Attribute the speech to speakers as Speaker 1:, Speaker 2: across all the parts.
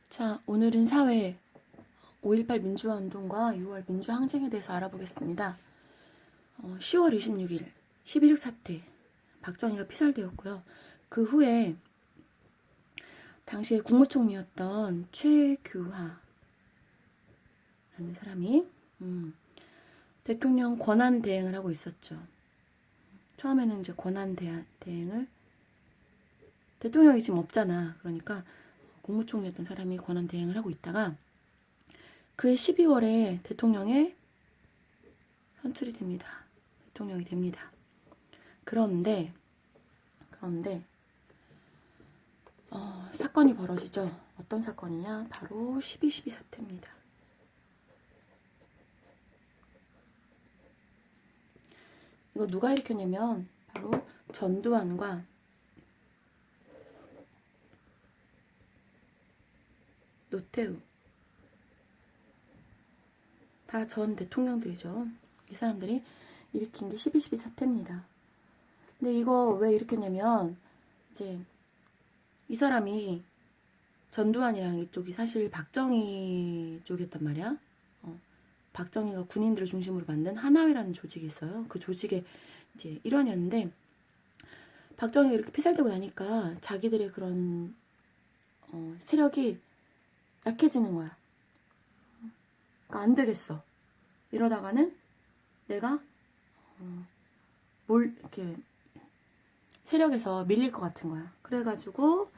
Speaker 1: 자, 오늘은 사회 5.18 민주화운동과 6월 민주항쟁에 대해서 알아보겠습니다. 10월 26일 11.6 사태, 박정희가 피살되었고요. 그 후에 당시에 국무총리였던 최규하라는 사람이 대통령 권한 대행을 하고 있었죠. 처음에는 이제 권한 대행을 대통령이 지금 없잖아. 그러니까 국무총리였던 사람이 권한 대행을 하고 있다가 그해 12월에 대통령에 선출이 됩니다. 대통령이 됩니다. 그런데 사건이 벌어지죠. 어떤 사건이냐? 바로 12.12 사태입니다. 이거 누가 일으켰냐면 바로 전두환과 노태우, 다 전 대통령들이죠. 이 사람들이 일으킨 게 12.12 사태입니다. 근데 이거 왜 일으켰냐면 이제 이 사람이 전두환이랑 이쪽이 사실 박정희 쪽이었단 말이야. 박정희가 군인들을 중심으로 만든 하나회라는 조직이 있어요. 그 조직의 이제 일원이었는데 박정희가 이렇게 피살되고 나니까 자기들의 그런 세력이 약해지는 거야. 그러니까 안 되겠어. 이러다가는 내가 이렇게 세력에서 밀릴 것 같은 거야. 그래가지고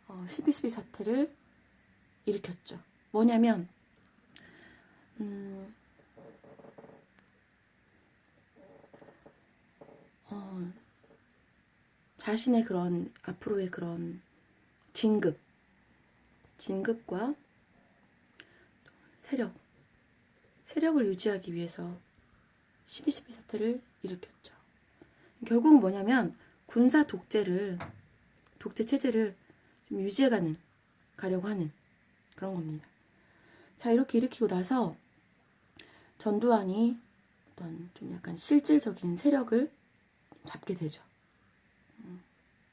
Speaker 1: 12.12 사태를 일으켰죠. 뭐냐면 자신의 그런 앞으로의 그런 진급과 세력을 유지하기 위해서 12.12 사태를 일으켰죠. 결국은 뭐냐면 군사 독재 체제를 좀 가려고 하는 그런 겁니다. 자, 이렇게 일으키고 나서 전두환이 어떤 좀 약간 실질적인 세력을 잡게 되죠.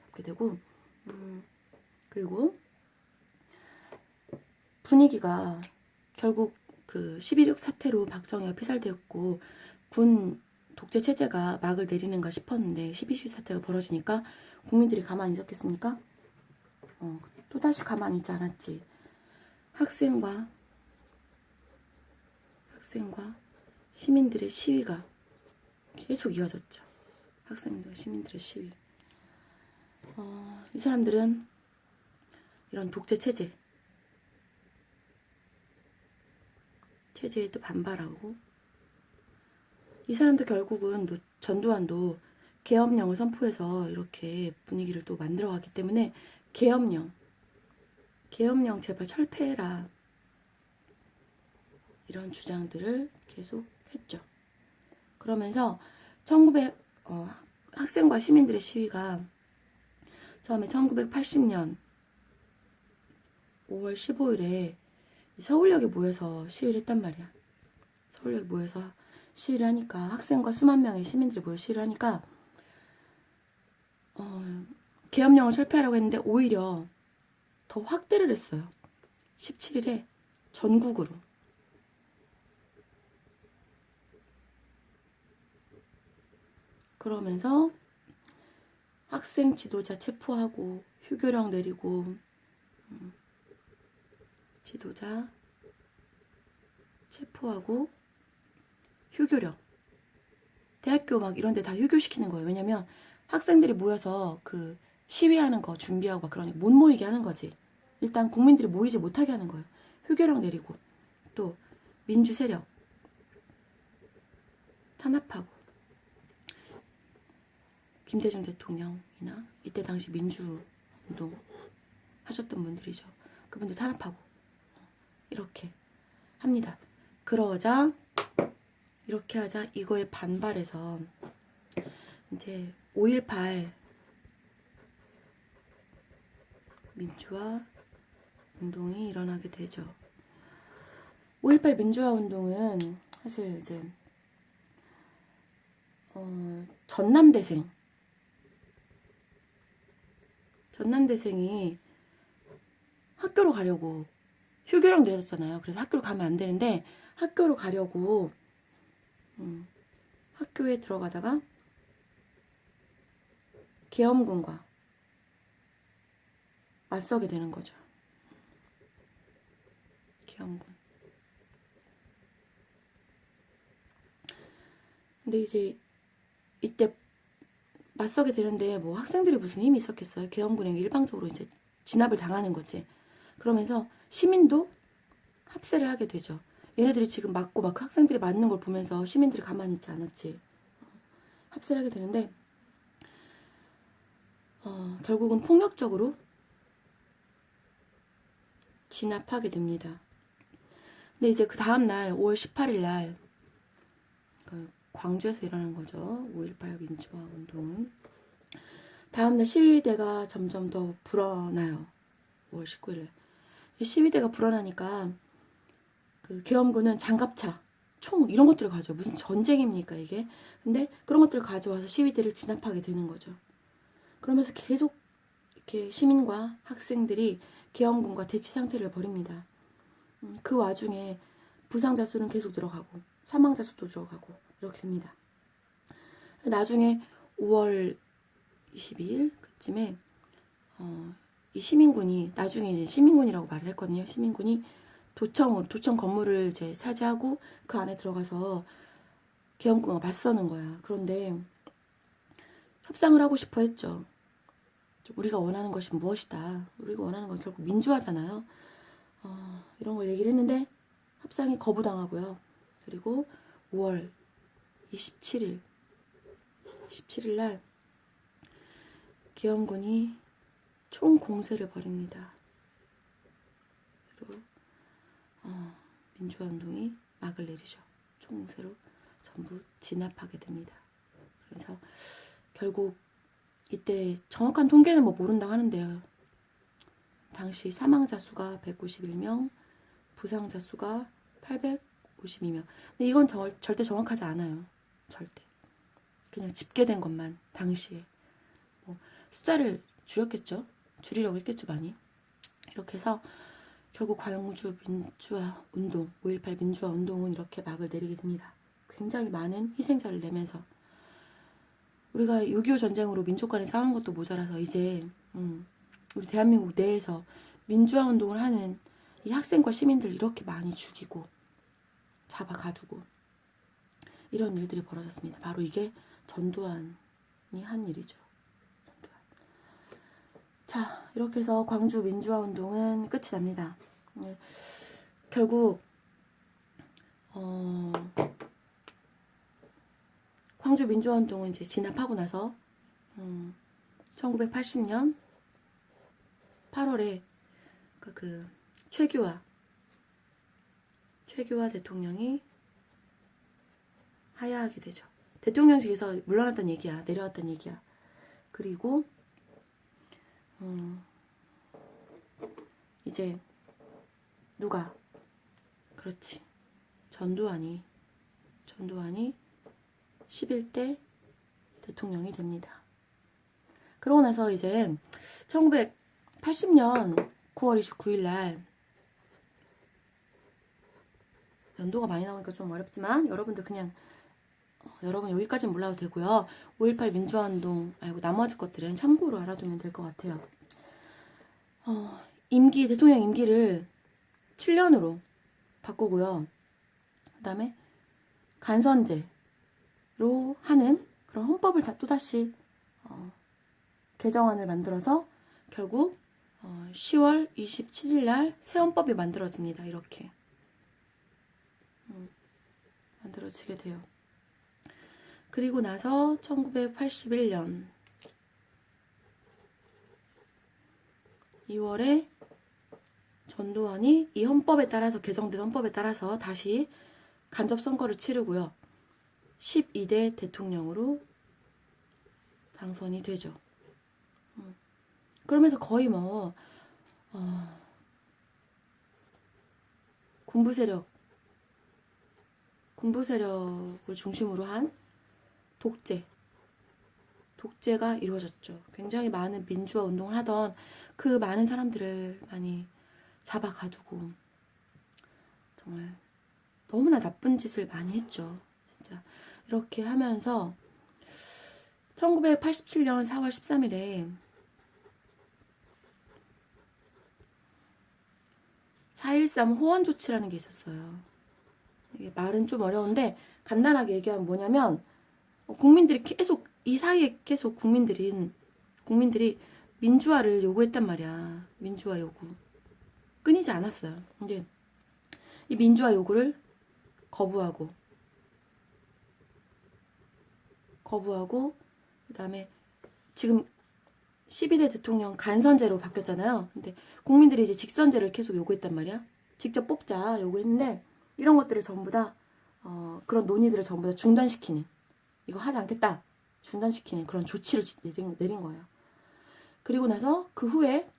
Speaker 1: 잡게 되고 그리고 분위기가 결국 그 12.6 사태로 박정희가 피살되었고 군 독재 체제가 막을 내리는가 싶었는데 12.12 사태가 벌어지니까 국민들이 가만히 있었겠습니까? 또다시 가만히 있지 않았지. 학생과 시민들의 시위가 계속 이어졌죠. 학생들, 시민들의 시위. 이 사람들은 이런 독재 체제에 또 반발하고, 이 사람도 결국은 전두환도 계엄령을 선포해서 이렇게 분위기를 또 만들어갔기 때문에 계엄령 제발 철폐해라, 이런 주장들을 계속 했죠. 그러면서 학생과 시민들의 시위가 처음에 1980년 5월 15일에 서울역에 모여서 시위를 했단 말이야. 서울역에 모여서 시위를 하니까, 학생과 수만 명의 시민들이 모여 시위를 하니까 계엄령을 철폐하라고 했는데 오히려 더 확대를 했어요. 17일에 전국으로. 그러면서 학생 지도자 체포하고 휴교령 내리고, 지도자 체포하고 휴교령, 대학교 막 이런 데 다 휴교시키는 거예요. 왜냐면 학생들이 모여서 그 시위하는 거 준비하고 막 그러니까 못 모이게 하는 거지. 일단 국민들이 모이지 못하게 하는 거예요. 휴교령 내리고, 또 민주 세력 탄압하고, 김대중 대통령이나 이때 당시 민주운동 하셨던 분들이죠. 그분들 탄압하고 이렇게 합니다. 이렇게 하자 이거에 반발해서 이제 5.18 민주화 운동이 일어나게 되죠. 5.18 민주화 운동은 사실 이제 전남대생이 학교로 가려고 휴교령 내려졌잖아요. 그래서 학교를 가면 안 되는데 학교로 가려고 학교에 들어가다가 계엄군과 맞서게 되는 거죠. 계엄군. 근데 이제 이때 맞서게 되는데 뭐 학생들이 무슨 힘이 있었겠어요. 계엄군에게 일방적으로 이제 진압을 당하는 거지. 그러면서 시민도 합세를 하게 되죠. 얘네들이 지금 맞고 막 학생들이 맞는 걸 보면서 시민들이 가만히 있지 않았지. 합세를 하게 되는데 결국은 폭력적으로 진압하게 됩니다. 근데 이제 그 다음날 5월 18일 날 광주에서 일어난 거죠. 5.18 민주화 운동은. 다음날 시위대가 점점 더 불어나요. 5월 19일에. 시위대가 불어나니까 그 계엄군은 장갑차, 총 이런 것들을 가져와요. 무슨 전쟁입니까 이게. 근데 그런 것들을 가져와서 시위대를 진압하게 되는 거죠. 그러면서 계속 이렇게 시민과 학생들이 계엄군과 대치 상태를 벌입니다. 그 와중에 부상자 수는 계속 늘어가고 사망자 수도 들어가고 이렇게 됩니다. 나중에 5월 22일 그쯤에 이 시민군이 나중에 이제 시민군이라고 말을 했거든요. 시민군이 도청 건물을 이제 차지하고 그 안에 들어가서 계엄군과 맞서는 거야. 그런데 협상을 하고 싶어 했죠. 우리가 원하는 것이 무엇이다. 우리가 원하는 건 결국 민주화잖아요. 이런 걸 얘기를 했는데 협상이 거부당하고요. 그리고 5월 27일 날 계엄군이 총공세를 벌입니다. 그리고 민주화운동이 막을 내리죠. 총공세로 전부 진압하게 됩니다. 그래서 결국 이때 정확한 통계는 뭐 모른다고 하는데요. 당시 사망자 수가 191명, 부상자 수가 852명. 근데 이건 절대 정확하지 않아요. 절대. 그냥 집계된 것만 당시에. 뭐 숫자를 줄이려고 했겠죠 많이. 이렇게 해서 결국 광주 민주화 운동, 5.18 민주화 운동은 이렇게 막을 내리게 됩니다. 굉장히 많은 희생자를 내면서 우리가 6.25 전쟁으로 민족 간에 싸우는 것도 모자라서 이제 우리 대한민국 내에서 민주화 운동을 하는 이 학생과 시민들 이렇게 많이 죽이고 잡아 가두고 이런 일들이 벌어졌습니다. 바로 이게 전두환이 한 일이죠. 전두환. 자, 이렇게 해서 광주 민주화 운동은 끝이 납니다. 네. 결국 광주 민주화 운동은 이제 진압하고 나서 1980년 8월에 그 최규하 대통령이 하야하게 되죠. 대통령직에서 물러났다는 얘기야. 내려왔다는 얘기야. 그리고 이제 누가 그렇지. 전두환이 11대 대통령이 됩니다. 그러고 나서 이제 1980년 9월 29일 날 연도가 많이 나오니까 좀 어렵지만 여러분들 그냥 여러분 여기까지는 몰라도 되고요. 5.18 민주화운동 말고 나머지 것들은 참고로 알아두면 될 것 같아요. 대통령 임기를 7년으로 바꾸고요. 그 다음에 간선제로 하는 그런 헌법을 또다시 개정안을 만들어서 결국 10월 27일 날 새 헌법이 만들어집니다. 이렇게 만들어지게 돼요. 그리고 나서 1981년 2월에 전두환이 이 헌법에 따라서 개정된 헌법에 따라서 다시 간접 선거를 치르고요. 12대 대통령으로 당선이 되죠. 그러면서 거의 뭐 군부 세력을 중심으로 한 독재가 이루어졌죠. 굉장히 많은 민주화 운동을 하던 그 많은 사람들을 많이 잡아 가두고 정말 너무나 나쁜 짓을 많이 했죠. 진짜 이렇게 하면서 1987년 4월 13일에 4.13 호원 조치라는 게 있었어요. 이게 말은 좀 어려운데 간단하게 얘기하면 뭐냐면 국민들이 계속 이 사이에 계속 국민들이 민주화를 요구했단 말이야. 민주화 요구 끊이지 않았어요. 근데 이 민주화 요구를 거부하고 그다음에 지금 12대 대통령 간선제로 바뀌었잖아요. 근데 국민들이 이제 직선제를 계속 요구했단 말이야. 직접 뽑자 요구했는데 이런 것들을 전부 다 그런 논의들을 전부 다 중단시키는, 이거 하지 않겠다 중단시키는 그런 조치를 내린 거예요. 그리고 나서 그 후에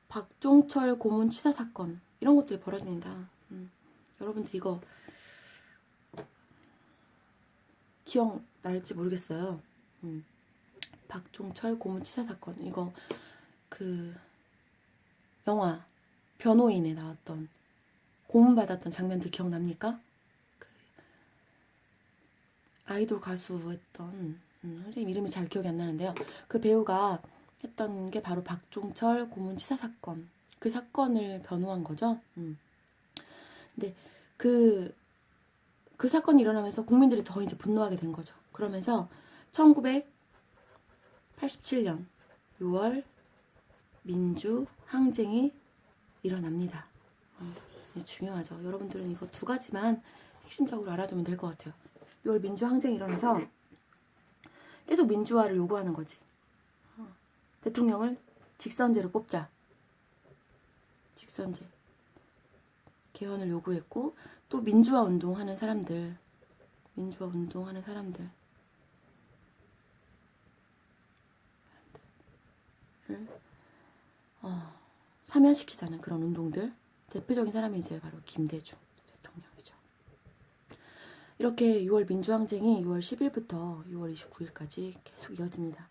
Speaker 1: 박종철 고문 치사 사건 이런 것들이 벌어집니다. 여러분들 이거 기억날지 모르겠어요. 박종철 고문 치사 사건, 이거 그 영화 변호인에 나왔던 고문받았던 장면들 기억납니까? 그 아이돌 가수 했던 선생님 이름이 잘 기억이 안 나는데요. 그 배우가 했던 게 바로 박종철 고문 치사 사건, 그 사건을 변호한 거죠. 근데 그 사건이 일어나면서 국민들이 더 이제 분노하게 된 거죠. 그러면서 1987년 6월 민주 항쟁이 일어납니다. 중요하죠. 여러분들은 이거 두 가지만 핵심적으로 알아두면 될 것 같아요. 6월 민주 항쟁이 일어나서 계속 민주화를 요구하는 거지. 대통령을 직선제로 뽑자. 직선제. 개헌을 요구했고 또 민주화 운동하는 사람들 사면시키자는 그런 운동들. 대표적인 사람이 이제 바로 김대중 대통령이죠. 이렇게 6월 민주항쟁이 6월 10일부터 6월 29일까지 계속 이어집니다.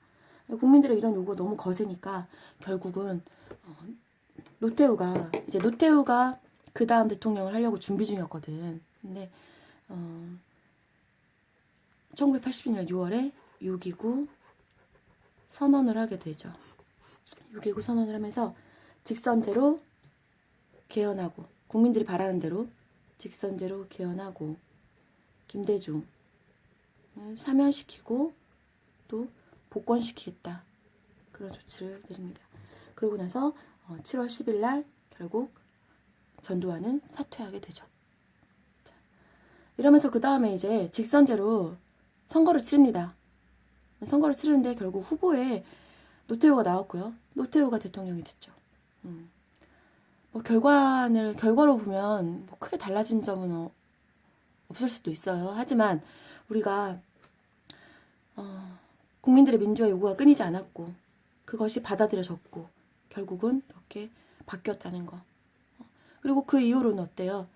Speaker 1: 국민들의 이런 요구가 너무 거세니까 결국은 노태우가 그 다음 대통령을 하려고 준비 중이었거든. 근데 1982년 6월에 6.29 선언을 하게 되죠. 6.29 선언을 하면서 직선제로 개헌하고, 국민들이 바라는 대로 직선제로 개헌하고 김대중을 사면시키고 또 복권시키겠다, 그런 조치를 내립니다. 그러고 나서 7월 10일 날 결국 전두환은 사퇴하게 되죠. 자, 이러면서 그 다음에 이제 직선제로 선거를 치릅니다. 선거를 치르는데 결국 후보에 노태우가 나왔고요. 노태우가 대통령이 됐죠. 뭐 결과로 보면 뭐 크게 달라진 점은 없을 수도 있어요. 하지만 우리가 국민들의 민주화 요구가 끊이지 않았고 그것이 받아들여졌고 결국은 이렇게 바뀌었다는 거. 그리고 그 이후로는 어때요?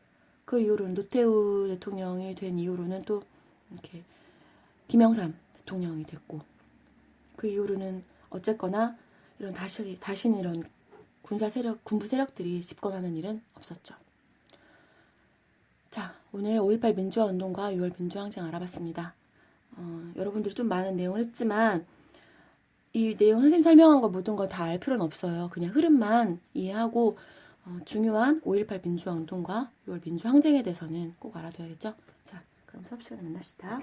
Speaker 1: 그 이후로는 노태우 대통령이 된 이후로는 또 이렇게 김영삼 대통령이 됐고, 그 이후로는 어쨌거나 이런 다시는 이런 군부 세력들이 집권하는 일은 없었죠. 자, 오늘 5.18 민주화 운동과 6월 민주항쟁 알아봤습니다. 여러분들이 좀 많은 내용을 했지만 이 내용 선생님 설명한 거 모든 거 다 알 필요는 없어요. 그냥 흐름만 이해하고 중요한 5.18 민주화 운동과 6월 민주항쟁에 대해서는 꼭 알아둬야겠죠. 자, 그럼 수업 시간에 만납시다.